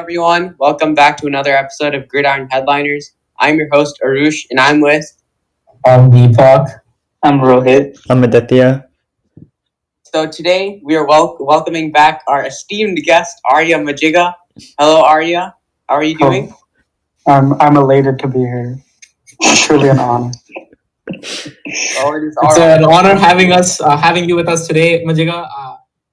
everyone. Welcome back to another episode of Gridiron Headliners. I'm your host, Arush, and I'm with. I'm Deepak. I'm Rohit. I'm Aditya. So today we are welcoming back our esteemed guest, Arya Majiga. Hello, Arya. How are you doing? I'm elated to be here. Truly an honor. Oh, it is It's our an honor having you with us today, Majiga.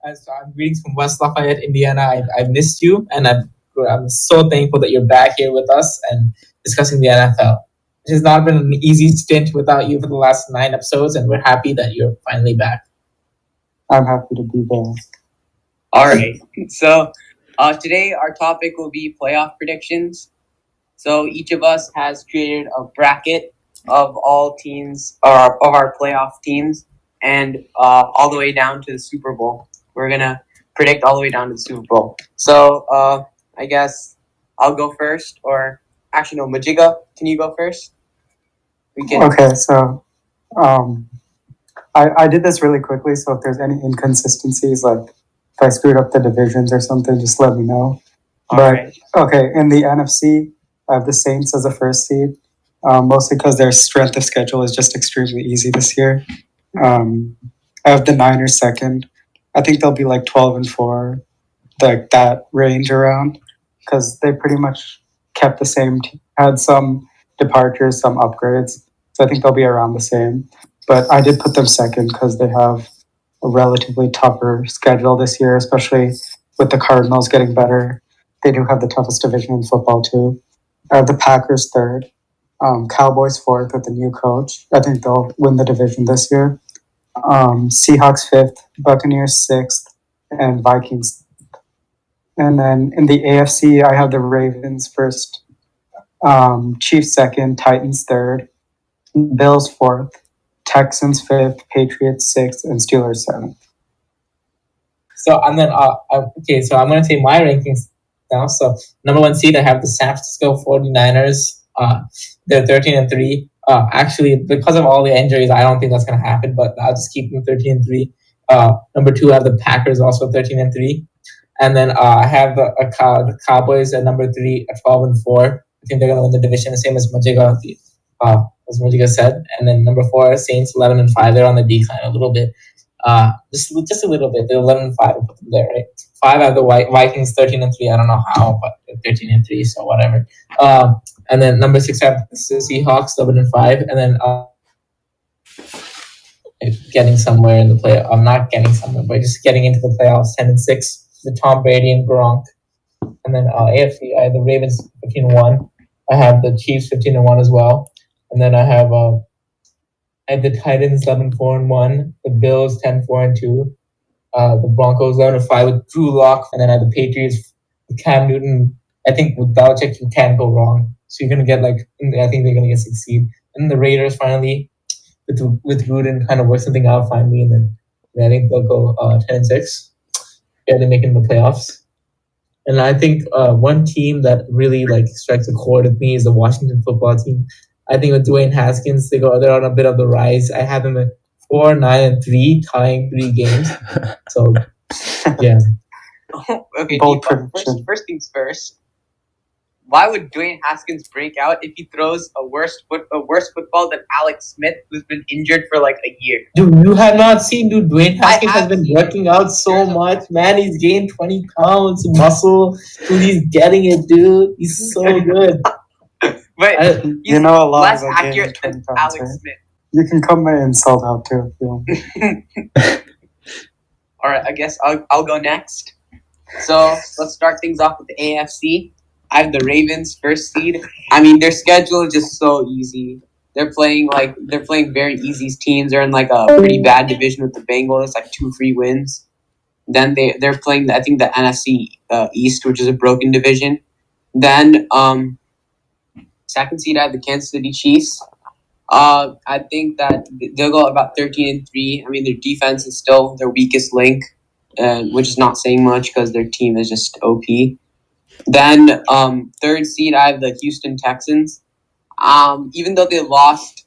I'm greetings from West Lafayette, Indiana. I missed you, and I'm so thankful that you're back here with us and discussing the NFL. It has not been an easy stint without you for the last 9 episodes, and we're happy that you're finally back. I'm happy to be there. All right. So today our topic will be playoff predictions. So each of us has created a bracket of all teams, or of our playoff teams, and all the way down to the Super Bowl. We're gonna predict all the way down to the Super Bowl. So I guess I'll go first, or actually no, Majiga, can you go first? We can. Okay, so I did this really quickly, so if there's any inconsistencies, like if I screwed up the divisions or something, just let me know. All But right. okay, in the NFC, I have the Saints as a first seed, mostly because their strength of schedule is just extremely easy this year. I have the Niners second. I think they'll be like 12-4, like that range around, because they pretty much kept the same. Had some departures, some upgrades, so I think they'll be around the same. But I did put them second because they have a relatively tougher schedule this year, especially with the Cardinals getting better. They do have the toughest division in football too. I have the Packers third, Cowboys fourth with the new coach. I think they'll win the division this year. Seahawks fifth, Buccaneers sixth, and Vikings. And then in the AFC, I have the Ravens first, Chiefs second, Titans third, Bills fourth, Texans fifth, Patriots sixth, and Steelers seventh. So and then so I'm gonna say my rankings now. So number 1 seed, I have the San Francisco 49ers. They're 13-3. Actually, because of all the injuries, I don't think that's gonna happen. But I'll just keep them 13-3. Number 2, I have the Packers also 13-3, and then I have the Cowboys at number 3 at 12-4. I think they're gonna win the division, the same as Majiga. As Majiga said, and then number 4, Saints 11-5. They're on the decline a little bit. Just a little bit. They're 11-5. I put them there, right? 5 have the Vikings 13-3. I don't know how, but 13-3, so whatever. And then number 6 have the Seahawks 11-5, and then getting somewhere in the play. I'm not getting somewhere, but just getting into the playoffs 10-6 with Tom Brady and Gronk. And then AFC, I have the Ravens 15-1. I have the Chiefs 15-1 as well, and then I have the Titans 11-4-1, the Bills 10-4-2, the Broncos 11-5 with Drew Lock, and then I have the Patriots with Cam Newton. I think with Belichick you can't go wrong. So you're gonna get I think they're gonna get succeed. And the Raiders finally with Gruden kind of work something out finally, and then I think they'll go 10-6. Yeah, they're making the playoffs. And I think one team that really strikes a chord with me is the Washington football team. I think with Dwayne Haskins, they're on a bit of the rise. I have them at 4-9-3, tying 3 games. So, yeah. Okay, Bold Deepak, prediction. first things first. Why would Dwayne Haskins break out if he throws a worse football than Alex Smith, who's been injured for like a year? Dude, you have not seen, Dwayne Haskins has been seen working out so much, man. He's gained 20 pounds of muscle. Dude, he's getting it, dude. He's so good. But he's You know a lot less about gaining accurate 20 than pounds, Alex right? Smith. You can cut my insult out too if you want. All right, I guess I'll go next. So let's start things off with the AFC. I have the Ravens first seed. I mean, their schedule is just so easy. They're playing very easy teams. They're in like a pretty bad division with the Bengals, like 2 free wins. Then they're playing I think the NFC East, which is a broken division. Then second seed I have the Kansas City Chiefs. I think that they'll go about 13-3. I mean, their defense is still their weakest link, which is not saying much because their team is just OP. Then third seed, I have the Houston Texans. Even though they lost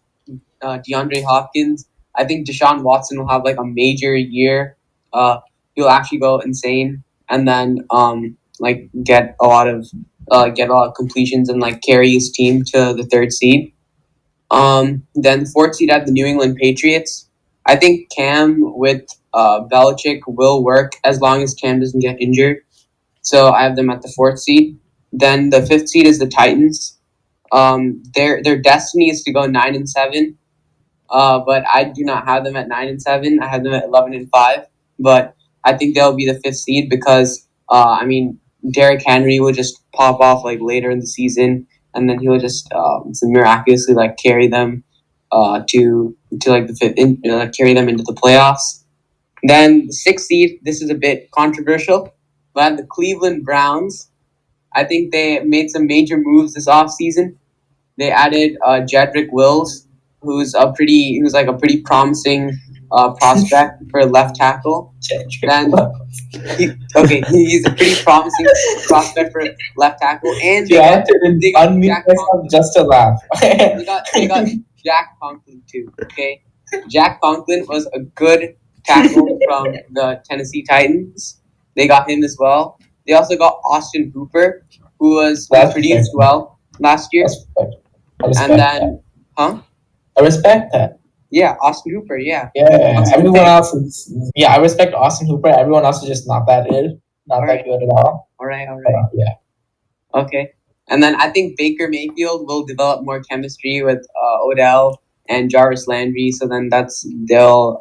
DeAndre Hopkins, I think Deshaun Watson will have like a major year. He'll actually go insane. And then like get a lot of completions and like carry his team to the third seed. Then the fourth seed had the New England Patriots. I think Cam with Belichick will work as long as Cam doesn't get injured. So I have them at the fourth seed. Then the fifth seed is the Titans. Their destiny is to go 9-7. But I do not have them at 9-7. I have them at 11-5. But I think they'll be the fifth seed because I mean Derrick Henry will just pop off like later in the season, and then he'll just miraculously like carry them to like the fifth, carry them into the playoffs. Then the sixth seed. This is a bit controversial, but the Cleveland Browns. I think they made some major moves this offseason. They added Jedrick Wills, who's like a pretty promising prospect for left tackle. Then he's a pretty promising prospect for left tackle, and they got Jack Conklin just to laugh. they got Jack Conklin too. Okay, Jack Conklin was a good tackle from the Tennessee Titans. They got him as well. They also got Austin Hooper, who produced well last year. And then, I respect that. Yeah, Austin Hooper. Yeah. Everyone else is. Yeah, I respect Austin Hooper. Everyone else is just not that good. That good at all. All right. Yeah. Okay. And then I think Baker Mayfield will develop more chemistry with Odell and Jarvis Landry. So then they'll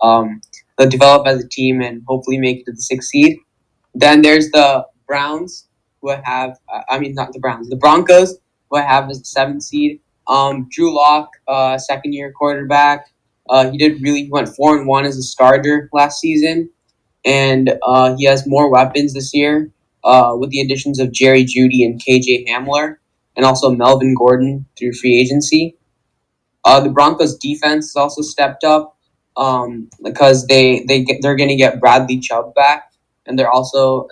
develop as a team and hopefully make it to the sixth seed. Then there's the Browns, who have not the Browns, the Broncos, who I have as the seventh seed. Drew Lock, second year quarterback. He went 4-1 as a starter last season, and he has more weapons this year with the additions of Jerry Jeudy and KJ Hamler, and also Melvin Gordon through free agency. The Broncos defense has also stepped up because they're going to get Bradley Chubb back, and they also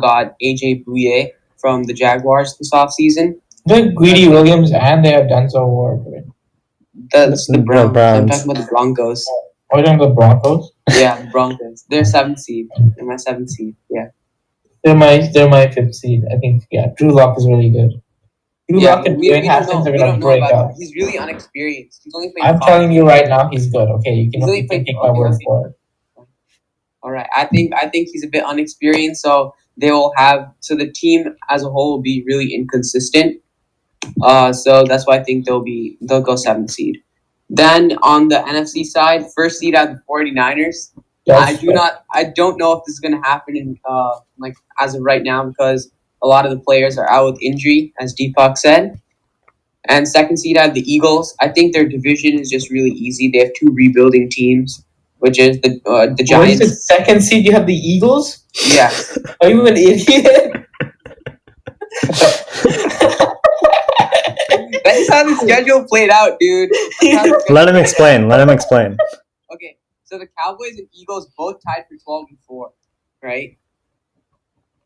got AJ Bouye from the Jaguars this offseason. They have Greedy Williams and they have Denzel Ward. That's the Browns. I'm talking about the Broncos. Oh, you're talking about the Broncos? Yeah, the Broncos. They're seventh seed. They're my seventh seed. Yeah. They're my fifth seed. I think. Yeah, Drew Lock is really good. Drew Lock and Dwayne Haskins are gonna break out. He's really unexperienced. He's only played. I'm telling you right now, he's good. Okay, you can take my word for it. All right, I think he's a bit unexperienced, so the team as a whole will be really inconsistent. So that's why I think they'll go seventh seed. Then on the NFC side, first seed are the 49ers. I don't know if this is going to happen in as of right now because a lot of the players are out with injury, as Deepak said. And second seed are the Eagles. I think their division is just really easy. They have two rebuilding teams, which is the Giants. What is the second seed? You have the Eagles? Yeah. Are you an idiot? That's how the schedule played out, dude. Let him explain. Okay, so the Cowboys and Eagles both tied for 12-4, right?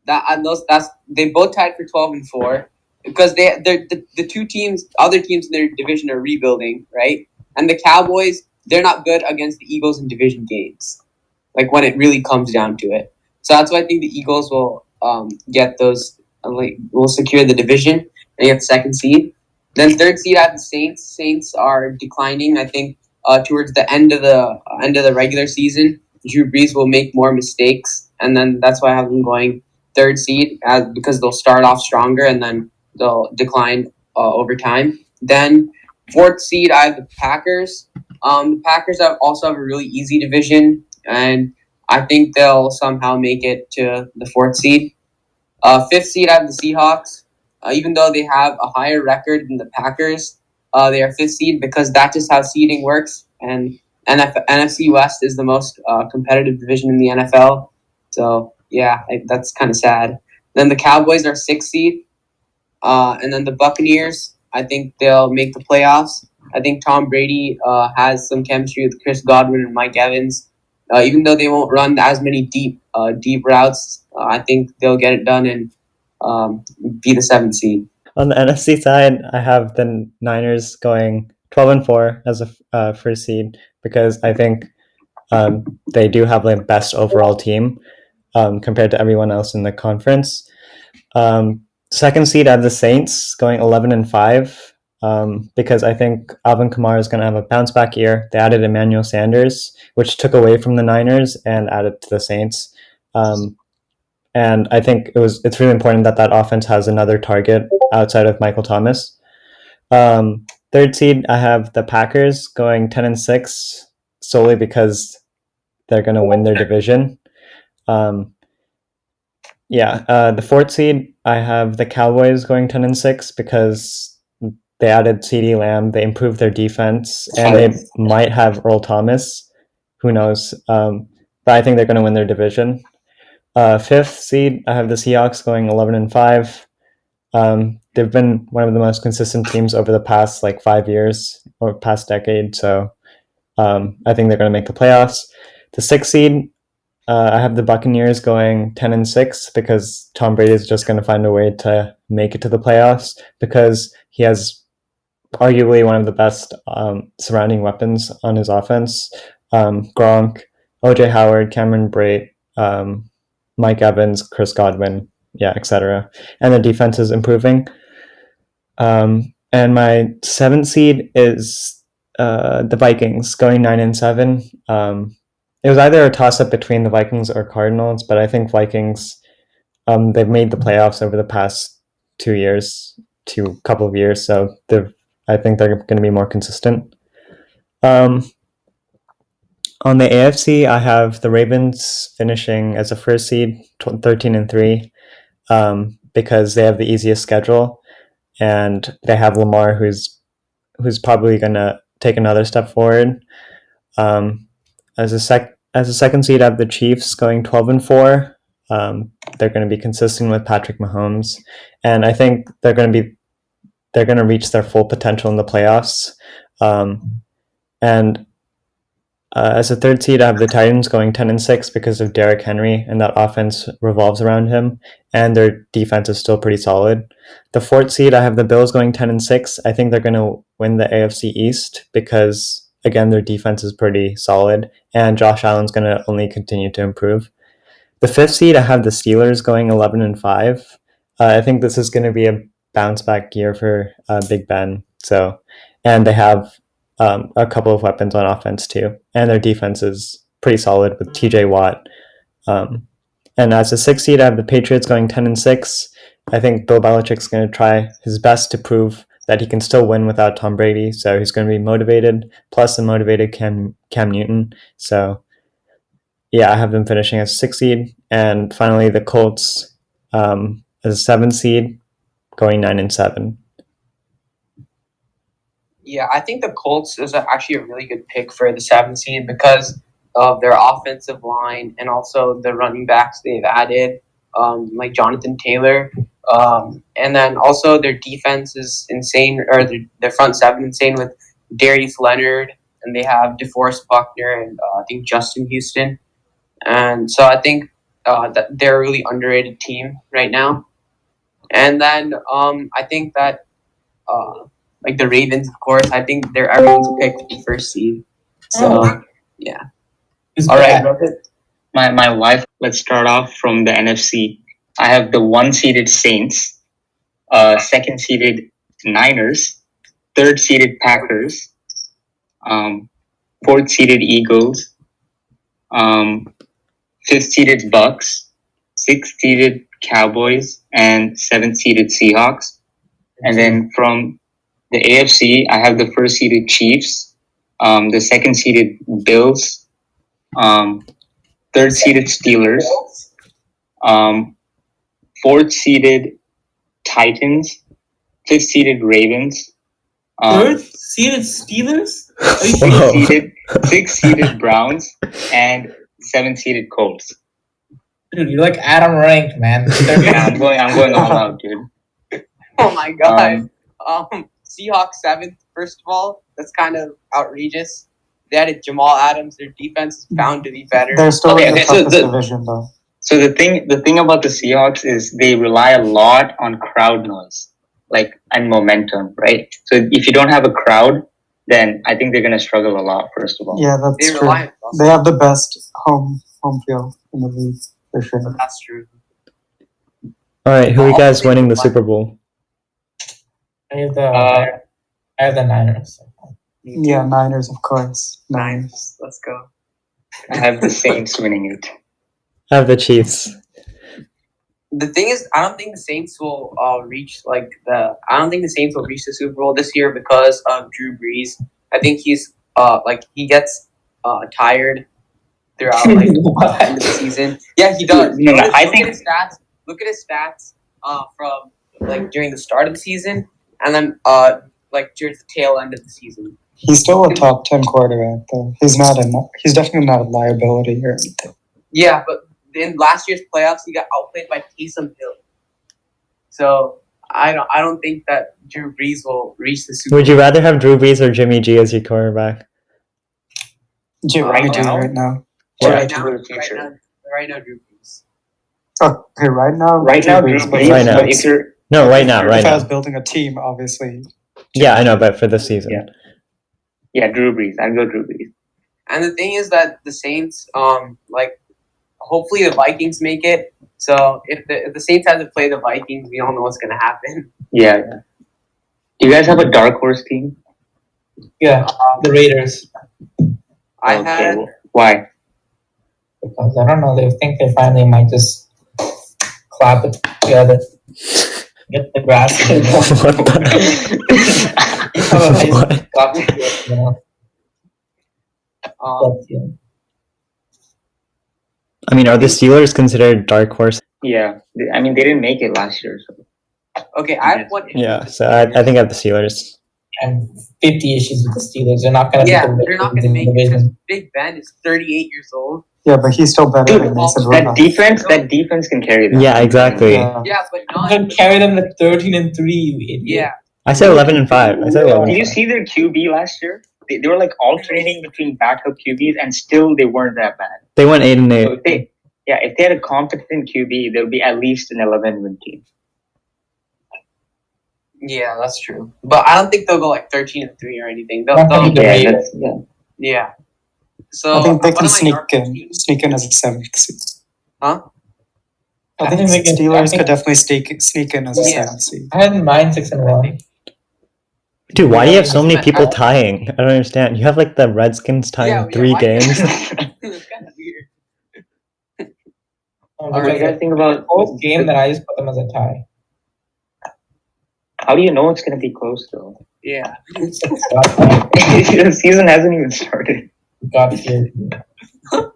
They both tied for 12-4 because they're the two teams, other teams in their division are rebuilding, right? And the Cowboys, they're not good against the Eagles in division games, like when it really comes down to it. So that's why I think the Eagles will get those, will secure the division and get the second seed. Then third seed at the Saints. Saints are declining. I think towards the end of the regular season, Drew Brees will make more mistakes, and then that's why I have them going third seed because they'll start off stronger and then they'll decline over time. Then fourth seed, I have the Packers. The Packers also have a really easy division, and I think they'll somehow make it to the fourth seed. Fifth seed, I have the Seahawks. Even though they have a higher record than the Packers, they are fifth seed because that's just how seeding works. And NFC West is the most competitive division in the NFL. So, yeah, that's kind of sad. Then the Cowboys are sixth seed. And then the Buccaneers, I think they'll make the playoffs. I think Tom Brady has some chemistry with Chris Godwin and Mike Evans. Even though they won't run as many deep routes, I think they'll get it done and be the seventh seed. On the NFC side, I have the Niners going 12-4 as a first seed because I think they do have the best overall team compared to everyone else in the conference. Second seed, I have the Saints going 11-5 because I think Alvin Kamara is going to have a bounce back year. They added Emmanuel Sanders, which took away from the Niners and added to the Saints. And I think it's really important that offense has another target outside of Michael Thomas. Third seed, I have the Packers going 10-6 solely because they're going to win their division. The fourth seed, I have the Cowboys going 10-6 because they added CeeDee Lamb, they improved their defense, and they might have Earl Thomas. Who knows? But I think they're going to win their division. Fifth seed, I have the Seahawks going 11-5. They've been one of the most consistent teams over the past 5 years or past decade. So I think they're going to make the playoffs. The sixth seed, I have the Buccaneers going 10-6 because Tom Brady is just going to find a way to make it to the playoffs because he has arguably one of the best surrounding weapons on his offense. Gronk, OJ Howard, Cameron Brate, Mike Evans, Chris Godwin, etc. And the defense is improving. And my seventh seed is the Vikings going 9-7. It was either a toss-up between the Vikings or Cardinals, but I think Vikings, they've made the playoffs over the past 2 years, couple of years, so I think they're going to be more consistent. On the AFC, I have the Ravens finishing as a first seed, 13-3, because they have the easiest schedule, and they have Lamar, who's probably going to take another step forward. As a second seed, I have the Chiefs going 12-4. They're going to be consistent with Patrick Mahomes, and I think they're going to reach their full potential in the playoffs. As a third seed, I have the Titans going 10-6 because of Derrick Henry, and that offense revolves around him, and their defense is still pretty solid. The fourth seed, I have the Bills going 10-6. I think they're going to win the AFC East because, again, their defense is pretty solid, and Josh Allen's going to only continue to improve. The fifth seed, I have the Steelers going 11-5. I think this is going to be a bounce back year for Big Ben. And they have a couple of weapons on offense too, and their defense is pretty solid with TJ Watt. And as a sixth seed, I have the Patriots going 10-6. I think Bill Belichick's going to try his best to prove that he can still win without Tom Brady, so he's going to be motivated, plus a motivated Cam Newton. So yeah, I have them finishing as 6th seed, and finally the Colts as a 7th seed, going 9-7. Yeah, I think the Colts is actually a really good pick for the 7th seed because of their offensive line and also the running backs they've added, like Jonathan Taylor. And then also their defense is insane, or their front seven insane with Darius Leonard, and they have DeForest Buckner and I think Justin Houston. And so I think that they're a really underrated team right now. And then I think that like the Ravens, of course, I think they're everyone's pick for the first seed. So yeah. All right, Rohit. My wife. Let's start off from the NFC. I have the 1-seeded Saints, 2nd-seeded Niners, 3rd-seeded Packers, 4th-seeded Eagles, 5th-seeded Bucks, 6th-seeded Cowboys, and 7th-seeded Seahawks. And then from the AFC, I have the 1st-seeded Chiefs, the 2nd-seeded Bills, 3rd-seeded Steelers, 4th-seeded Titans, 5th-seeded Ravens, 3rd-seeded Steelers, 6th-seeded Browns, and 7th-seeded Colts. Dude, you're like Adam ranked, man. Yeah, I'm going all out, dude. Oh my god. Seahawks 7th, first of all. That's kind of outrageous. They added Jamal Adams. Their defense is bound to be better. They're still in the so toughest division, though. So the thing about the Seahawks is they rely a lot on crowd noise, and momentum, right? So if you don't have a crowd, then I think they're going to struggle a lot. First of all, Yeah, that's They true. rely on They have the best home field in the league for sure. That's true. All right, who are you guys winning the Super Bowl? I have the Niners. Yeah, Niners, of course. Niners. Let's go. I have the Saints winning it. I have the Chiefs. The thing is, I don't think the Saints will reach I don't think the Saints will reach the Super Bowl this year because of Drew Brees. I think he's he gets tired throughout the end of the season. Yeah, he does. No, Look I at think- his stats. Look at his stats from during the start of the season and then towards the tail end of the season. He's still a top 10 quarterback, though. He's definitely not a liability or anything. Yeah, but in last year's playoffs, he got outplayed by Taysom Hill. So I don't think that Drew Brees will reach the Super Bowl. Would you rather have Drew Brees or Jimmy G as your quarterback? Jimmy G now? right now. Right Yeah, now, for the future. right now, Drew Brees. Okay, right now. Right now, Drew but Brees. Right now. But if you're No, right now, if right I was now. building a team, obviously. Yeah, I know, but for the season. Yeah, Drew Brees. I'd go Drew Brees. And the thing is that the Saints, hopefully the Vikings make it. So if the Saints have to play the Vikings, we don't know what's gonna happen. Yeah. Do you guys have a dark horse team? Yeah, the Raiders. I Okay, had why? Because I don't know, they think they finally might just clap it together. Get the grass. What the? What? Clap it together, you know. But, yeah. I mean, are the Steelers considered dark horse? Yeah. I mean, they didn't make it last year. So. okay. I have one. Yeah, so I think I have the Steelers. And 50 issues with the Steelers. They're not going to Yeah, make they're not the gonna make it because division. Big Ben is 38 years old. Yeah, but he's still better Dude, than Mason that Rudolph. That defense can carry them. Yeah, exactly. Yeah, but You not. can carry them to 13-3, you idiot. Yeah, I said 11-5. I said 11. Did you see their QB last year? They were alternating between backup QBs, and still they weren't that bad. They went 8-8. So if they had a competent QB, there would be at least an 11-win team. yeah, that's true. But I don't think they'll go 13-3 or anything. Not gonna They'll be the Yeah, Raiders. that's, yeah. yeah. So I think they one can of my dark horse teams- sneak in as a 7th seed. Huh? I think they can, Steelers could definitely sneak in as a Yeah. 7th seed. I had mine 6-1. Dude, why do you have so many Yeah, people tying? I don't understand. You have the Redskins tying 3 why- games. It's kind of weird. What do you guys think about Both game that I just put them as a tie. How do you know it's going to be close though? Yeah. The season hasn't even started. Got here. That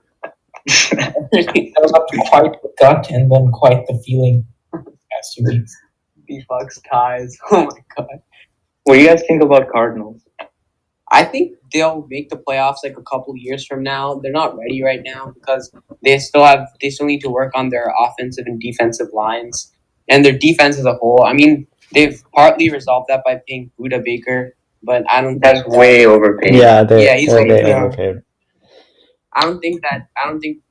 was up to quite the gut and then quite the feeling past 2 weeks. Deepak ties. Oh my god. What do you guys think about Cardinals? I think they'll make the playoffs a couple years from now. They're not ready right now because they still need to work on their offensive and defensive lines and their defense as a whole. I mean, they've partly resolved that by paying Buda Baker, but I don't That's think way overpaid. Yeah, he's they're overpaid. overpaid. I don't think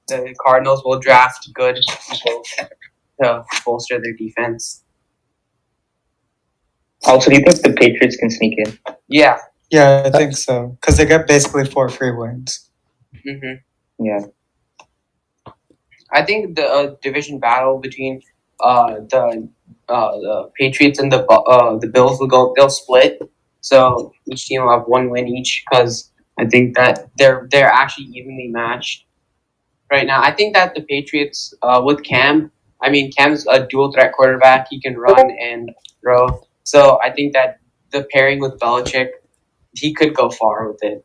the Cardinals will draft good people to bolster their defense. Also, do you think the Patriots can sneak in? Yeah. Yeah, I think so. Because they get basically 4 free wins. hmm Yeah. I think the division battle between the Patriots and the Bills they'll split. So each team will have 1 win each because I think that they're actually evenly matched right now. I think that the Patriots with Cam, I mean Cam's a dual threat quarterback. He can run and throw. So I think that the pairing with Belichick, he could go far with it.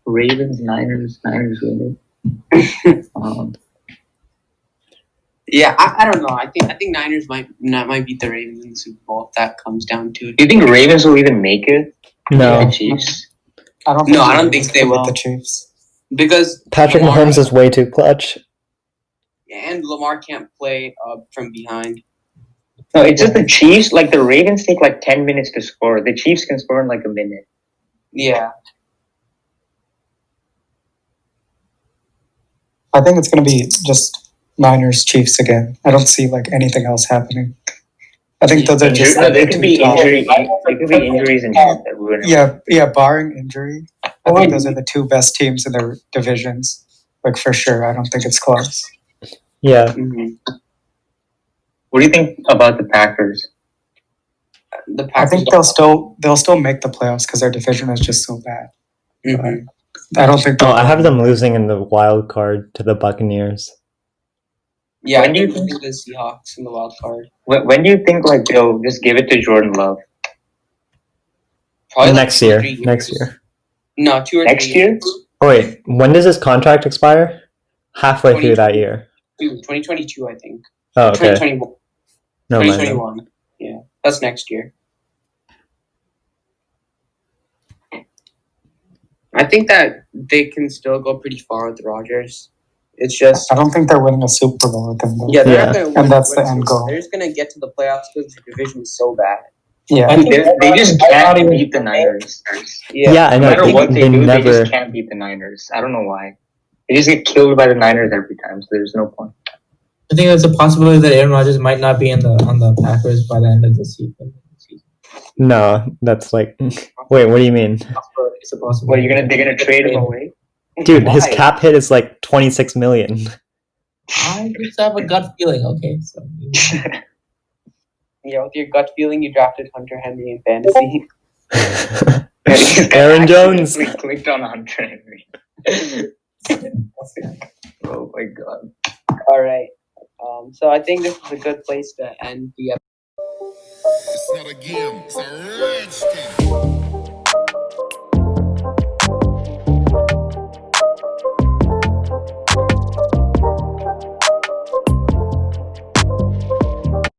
Ravens, Niners win it. Yeah, I don't know. I think Niners might beat the Ravens in the Super Bowl if that comes down to it. Do you think Ravens will even make it? No. The Chiefs. I don't No, I don't the think Ravens they can beat will. the Chiefs. Because Patrick Lamar- Mahomes is way too clutch. and Lamar can't play from behind. No, it's just the Chiefs. The Ravens take 10 minutes to score. The Chiefs can score in a minute. Yeah. I think it's going to be just Niners Chiefs again. I don't see anything else happening. I think those are just There could be two top- injury. There could be injuries and that ruin it. Yeah, barring injury, I think those are the 2 best teams in their divisions. For sure, I don't think it's close. Yeah. Mhm. What do you think about the Packers? The I Packers. think they'll still make the playoffs because their division is just so bad. Mhm. I don't think. Oh, they'll I have go them anywhere. losing in the wild card to the Buccaneers. Yeah, When I do you think think- the Seahawks in the wild card. When do you think like they'll just give it to Jordan Love? Probably like Next 2 or year. 3 years. Next year. No, 2 or Next 3 year? years. Oh, wait, when does his contract expire? Halfway through that 2022. year. 2022, I think. Oh, okay. 2021. No mind. 2021. Yeah, that's next year. I think that they can still go pretty far with Rodgers. It's just I don't think they're winning a Super Bowl with them. Though. yeah, they're Yeah. not going to And win. that's the end goal. They're just going to get to the playoffs because the division is so bad. Yeah. I think They just I can't thought he was- beat the Niners. Yeah, I No know. matter what they do, they never. just can't beat the Niners. I don't know why. They just get killed by the Niners every time, so there's no point. I think there's a possibility that Aaron Rodgers might not be on the Packers by the end of the season. No, that's like. Wait, what do you mean? It's a possibility. What, they're gonna trade him away? Dude, his Why? cap hit is like 26 million. I just have a gut feeling. Okay, so Yeah, with your gut feeling, you drafted Hunter Henry in fantasy. Aaron Jones. We clicked on Hunter Henry. Oh my god. All right. So I think this is a good place to end the episode. It's not a game, it's a rich thing.